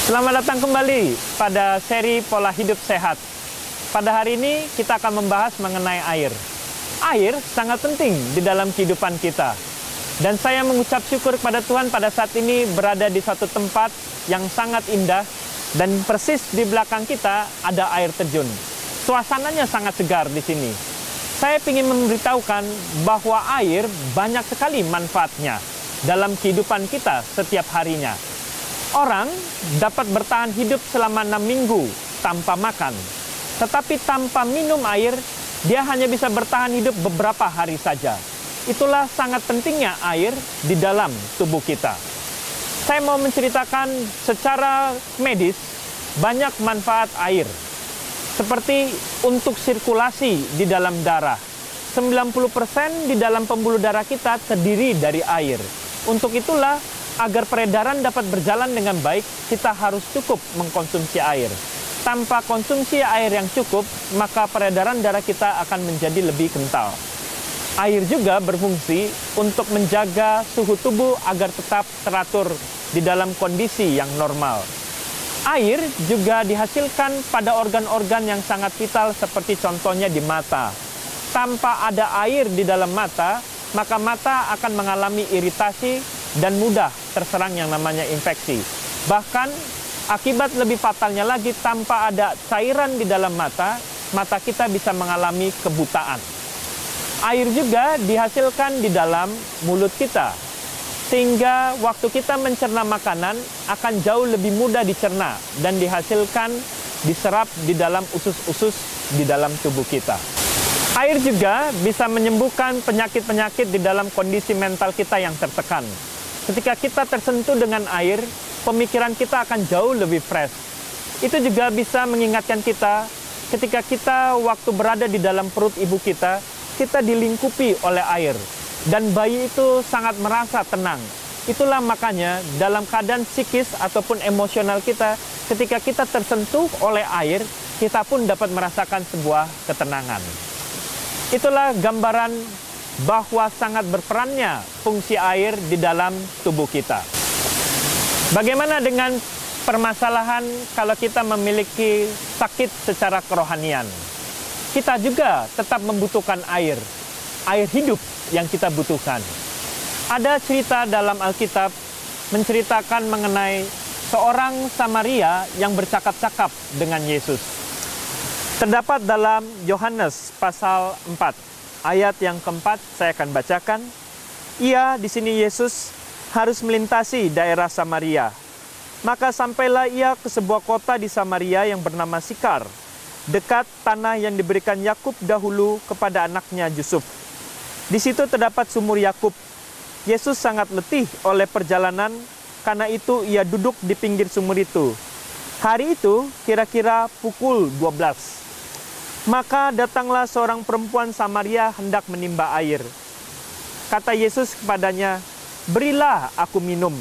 Selamat datang kembali pada seri Pola Hidup Sehat. Pada hari ini kita akan membahas mengenai air. Air sangat penting di dalam kehidupan kita. Dan saya mengucap syukur kepada Tuhan pada saat ini berada di suatu tempat yang sangat indah. Dan persis di belakang kita ada air terjun. Suasananya sangat segar di sini. Saya ingin memberitahukan bahwa air banyak sekali manfaatnya dalam kehidupan kita setiap harinya. Orang dapat bertahan hidup selama 6 minggu tanpa makan. Tetapi tanpa minum air, dia hanya bisa bertahan hidup beberapa hari saja. Itulah sangat pentingnya air di dalam tubuh kita. Saya mau menceritakan secara medis banyak manfaat air. Seperti untuk sirkulasi di dalam darah. 90% di dalam pembuluh darah kita terdiri dari air. Untuk itulah, agar peredaran dapat berjalan dengan baik, kita harus cukup mengkonsumsi air. Tanpa konsumsi air yang cukup, maka peredaran darah kita akan menjadi lebih kental. Air juga berfungsi untuk menjaga suhu tubuh agar tetap teratur di dalam kondisi yang normal. Air juga dihasilkan pada organ-organ yang sangat vital seperti contohnya di mata. Tanpa ada air di dalam mata, maka mata akan mengalami iritasi dan mudah terserang yang namanya infeksi. Bahkan akibat lebih fatalnya lagi, tanpa ada cairan di dalam mata, mata kita bisa mengalami kebutaan. Air juga dihasilkan di dalam mulut kita, sehingga waktu kita mencerna makanan akan jauh lebih mudah dicerna dan dihasilkan, diserap di dalam usus-usus di dalam tubuh kita. Air juga bisa menyembuhkan penyakit-penyakit di dalam kondisi mental kita yang tertekan. Ketika kita tersentuh dengan air, pemikiran kita akan jauh lebih fresh. Itu juga bisa mengingatkan kita ketika kita waktu berada di dalam perut ibu kita dilingkupi oleh air. Dan bayi itu sangat merasa tenang. Itulah makanya dalam keadaan psikis ataupun emosional kita, ketika kita tersentuh oleh air, kita pun dapat merasakan sebuah ketenangan. Itulah gambaran bahwa sangat berperannya fungsi air di dalam tubuh kita. Bagaimana dengan permasalahan kalau kita memiliki sakit secara kerohanian? Kita juga tetap membutuhkan air hidup yang kita butuhkan. Ada cerita dalam Alkitab menceritakan mengenai seorang Samaria yang bercakap-cakap dengan Yesus. Terdapat dalam Yohanes pasal 4, ayat yang keempat, saya akan bacakan. Di sini Yesus harus melintasi daerah Samaria. Maka sampailah ia ke sebuah kota di Samaria yang bernama Sikar, dekat tanah yang diberikan Yakub dahulu kepada anaknya Yusuf. Di situ terdapat sumur Yakub. Yesus sangat letih oleh perjalanan, karena itu ia duduk di pinggir sumur itu. Hari itu kira-kira pukul 12. Maka datanglah seorang perempuan Samaria hendak menimba air. Kata Yesus kepadanya, "Berilah aku minum."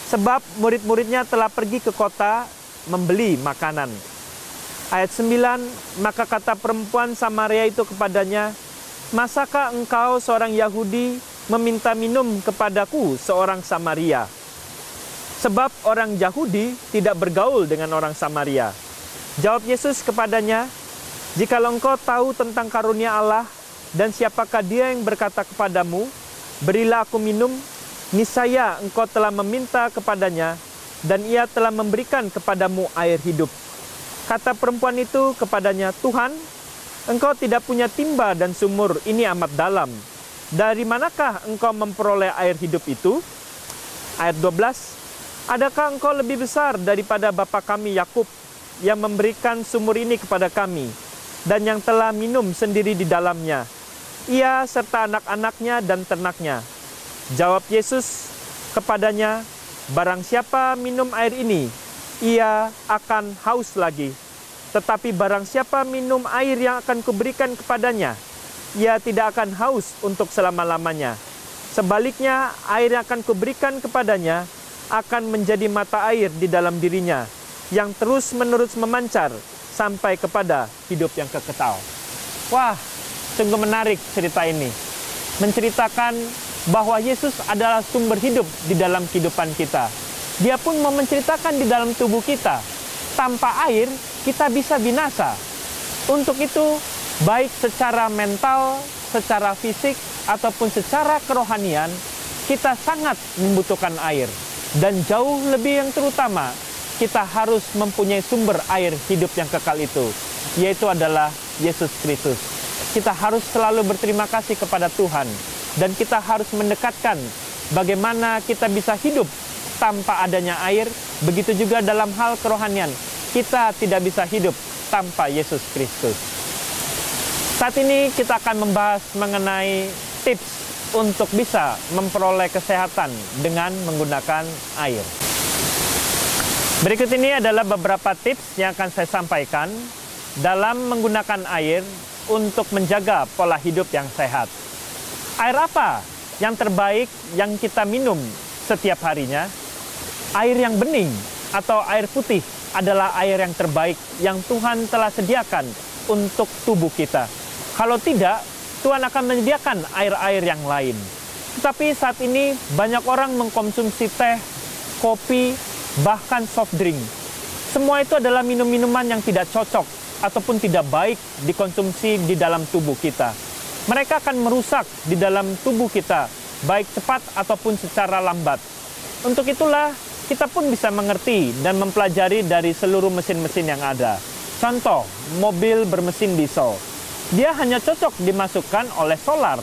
Sebab murid-muridnya telah pergi ke kota membeli makanan. Ayat 9, maka kata perempuan Samaria itu kepadanya, "Masakah engkau seorang Yahudi meminta minum kepadaku seorang Samaria? Sebab orang Yahudi tidak bergaul dengan orang Samaria." Jawab Yesus kepadanya, "Jikalau engkau tahu tentang karunia Allah dan siapakah dia yang berkata kepadamu, 'Berilah aku minum,' niscaya engkau telah meminta kepadanya dan ia telah memberikan kepadamu air hidup." Kata perempuan itu kepadanya, "Tuhan, engkau tidak punya timba dan sumur ini amat dalam. Dari manakah engkau memperoleh air hidup itu?" Ayat 12, "Adakah engkau lebih besar daripada bapa kami Yakub yang memberikan sumur ini kepada kami dan yang telah minum sendiri di dalamnya, ia serta anak-anaknya dan ternaknya?" Jawab Yesus kepadanya, "Barang siapa minum air ini, ia akan haus lagi. Tetapi barang siapa minum air yang akan kuberikan kepadanya, ia tidak akan haus untuk selama-lamanya. Sebaliknya, air yang akan kuberikan kepadanya akan menjadi mata air di dalam dirinya, yang terus-menerus memancar sampai kepada hidup yang kekal." Wah, sungguh menarik cerita ini. Menceritakan bahwa Yesus adalah sumber hidup di dalam kehidupan kita. Dia pun mau menceritakan di dalam tubuh kita. Tanpa air, kita bisa binasa. Untuk itu, baik secara mental, secara fisik, ataupun secara kerohanian, kita sangat membutuhkan air. Dan jauh lebih yang terutama, kita harus mempunyai sumber air hidup yang kekal itu, yaitu adalah Yesus Kristus. Kita harus selalu berterima kasih kepada Tuhan, dan kita harus mendekatkan bagaimana kita bisa hidup tanpa adanya air. Begitu juga dalam hal kerohanian, kita tidak bisa hidup tanpa Yesus Kristus. Saat ini kita akan membahas mengenai tips untuk bisa memperoleh kesehatan dengan menggunakan air. Berikut ini adalah beberapa tips yang akan saya sampaikan dalam menggunakan air untuk menjaga pola hidup yang sehat. Air apa yang terbaik yang kita minum setiap harinya? Air yang bening atau air putih adalah air yang terbaik yang Tuhan telah sediakan untuk tubuh kita. Kalau tidak, Tuhan akan menyediakan air-air yang lain. Tetapi saat ini banyak orang mengkonsumsi teh, kopi, bahkan soft drink. Semua itu adalah minum-minuman yang tidak cocok ataupun tidak baik dikonsumsi di dalam tubuh kita. Mereka akan merusak di dalam tubuh kita, baik cepat ataupun secara lambat. Untuk itulah, kita pun bisa mengerti dan mempelajari dari seluruh mesin-mesin yang ada. Contoh, mobil bermesin diesel. Dia hanya cocok dimasukkan oleh solar.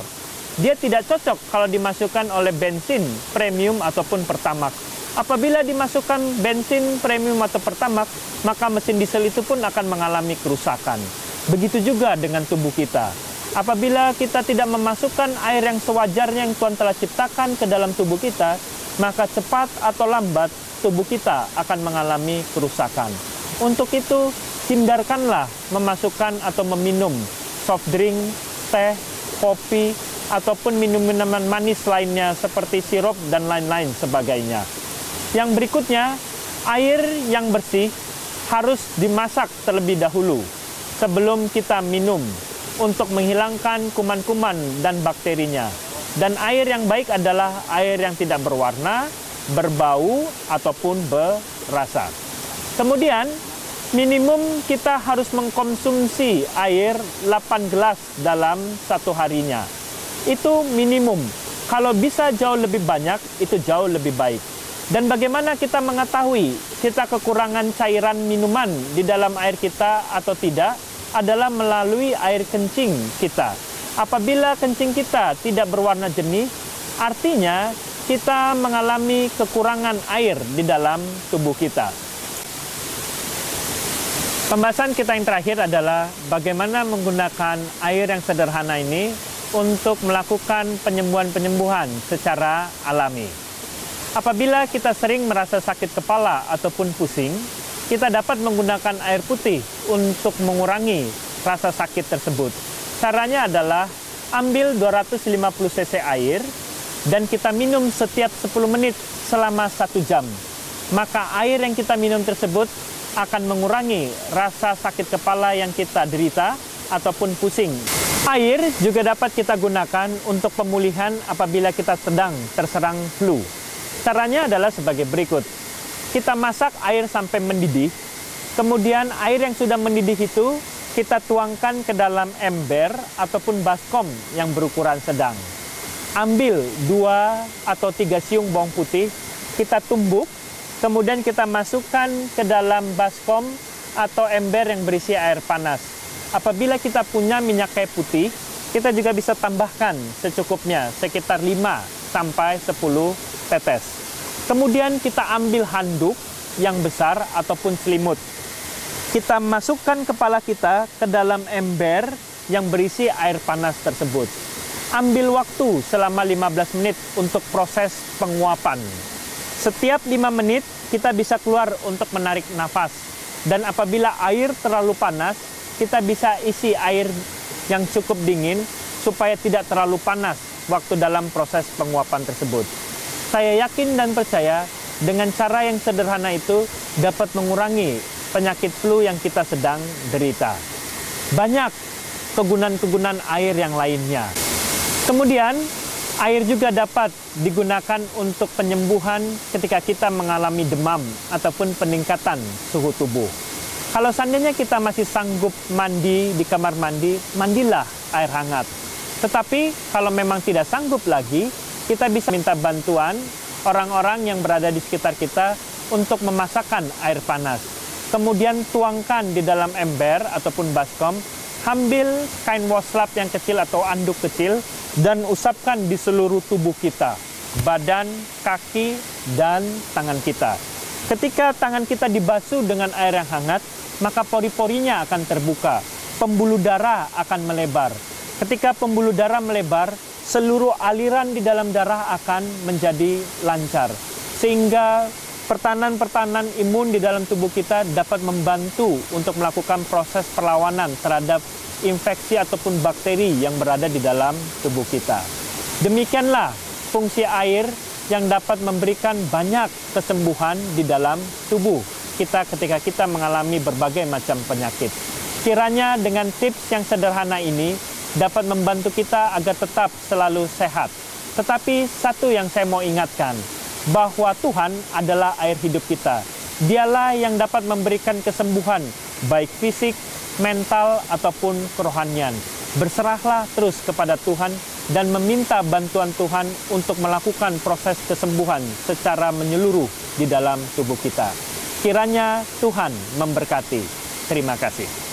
Dia tidak cocok kalau dimasukkan oleh bensin, premium ataupun pertamax. Apabila dimasukkan bensin, premium atau pertamax, maka mesin diesel itu pun akan mengalami kerusakan. Begitu juga dengan tubuh kita. Apabila kita tidak memasukkan air yang sewajarnya yang Tuhan telah ciptakan ke dalam tubuh kita, maka cepat atau lambat tubuh kita akan mengalami kerusakan. Untuk itu, hindarkanlah memasukkan atau meminum soft drink, teh, kopi, ataupun minuman manis lainnya seperti sirup dan lain-lain sebagainya. Yang berikutnya, air yang bersih harus dimasak terlebih dahulu sebelum kita minum untuk menghilangkan kuman-kuman dan bakterinya. Dan air yang baik adalah air yang tidak berwarna, berbau, ataupun berasa. Kemudian, minimum kita harus mengkonsumsi air 8 gelas dalam satu harinya. Itu minimum. Kalau bisa jauh lebih banyak, itu jauh lebih baik. Dan bagaimana kita mengetahui kita kekurangan cairan minuman di dalam air kita atau tidak adalah melalui air kencing kita. Apabila kencing kita tidak berwarna jernih, artinya kita mengalami kekurangan air di dalam tubuh kita. Pembahasan kita yang terakhir adalah bagaimana menggunakan air yang sederhana ini untuk melakukan penyembuhan-penyembuhan secara alami. Apabila kita sering merasa sakit kepala ataupun pusing, kita dapat menggunakan air putih untuk mengurangi rasa sakit tersebut. Caranya adalah ambil 250 cc air dan kita minum setiap 10 menit selama 1 jam. Maka air yang kita minum tersebut akan mengurangi rasa sakit kepala yang kita derita ataupun pusing. Air juga dapat kita gunakan untuk pemulihan apabila kita sedang terserang flu. Caranya adalah sebagai berikut. Kita masak air sampai mendidih, kemudian air yang sudah mendidih itu kita tuangkan ke dalam ember ataupun baskom yang berukuran sedang. Ambil 2 atau 3 siung bawang putih, kita tumbuk, kemudian kita masukkan ke dalam baskom atau ember yang berisi air panas. Apabila kita punya minyak kayu putih, kita juga bisa tambahkan secukupnya, sekitar 5 sampai 10 tetes. Kemudian kita ambil handuk yang besar ataupun selimut. Kita masukkan kepala kita ke dalam ember yang berisi air panas tersebut. Ambil waktu selama 15 menit untuk proses penguapan. Setiap 5 menit kita bisa keluar untuk menarik nafas. Dan apabila air terlalu panas, kita bisa isi air yang cukup dingin supaya tidak terlalu panas waktu dalam proses penguapan tersebut. Saya yakin dan percaya dengan cara yang sederhana itu dapat mengurangi penyakit flu yang kita sedang derita. Banyak kegunaan-kegunaan air yang lainnya. Kemudian, Air juga dapat digunakan untuk penyembuhan ketika kita mengalami demam ataupun peningkatan suhu tubuh. Kalau seandainya kita masih sanggup mandi di kamar mandi, mandilah air hangat. Tetapi kalau memang tidak sanggup lagi, kita bisa minta bantuan orang-orang yang berada di sekitar kita untuk memasakkan air panas. Kemudian tuangkan di dalam ember ataupun baskom, ambil kain waslap yang kecil atau anduk kecil, dan usapkan di seluruh tubuh kita, badan, kaki, dan tangan kita. Ketika tangan kita dibasuh dengan air yang hangat, maka pori-porinya akan terbuka, pembuluh darah akan melebar. Ketika pembuluh darah melebar, seluruh aliran di dalam darah akan menjadi lancar, sehingga pertahanan imun di dalam tubuh kita dapat membantu untuk melakukan proses perlawanan terhadap infeksi ataupun bakteri yang berada di dalam tubuh kita. Demikianlah fungsi air yang dapat memberikan banyak kesembuhan di dalam tubuh kita ketika kita mengalami berbagai macam penyakit. Kiranya dengan tips yang sederhana ini dapat membantu kita agar tetap selalu sehat. Tetapi satu yang saya mau ingatkan, bahwa Tuhan adalah air hidup kita. Dialah yang dapat memberikan kesembuhan, baik fisik, mental, ataupun kerohanian. Berserahlah terus kepada Tuhan dan meminta bantuan Tuhan untuk melakukan proses kesembuhan secara menyeluruh di dalam tubuh kita. Kiranya Tuhan memberkati. Terima kasih.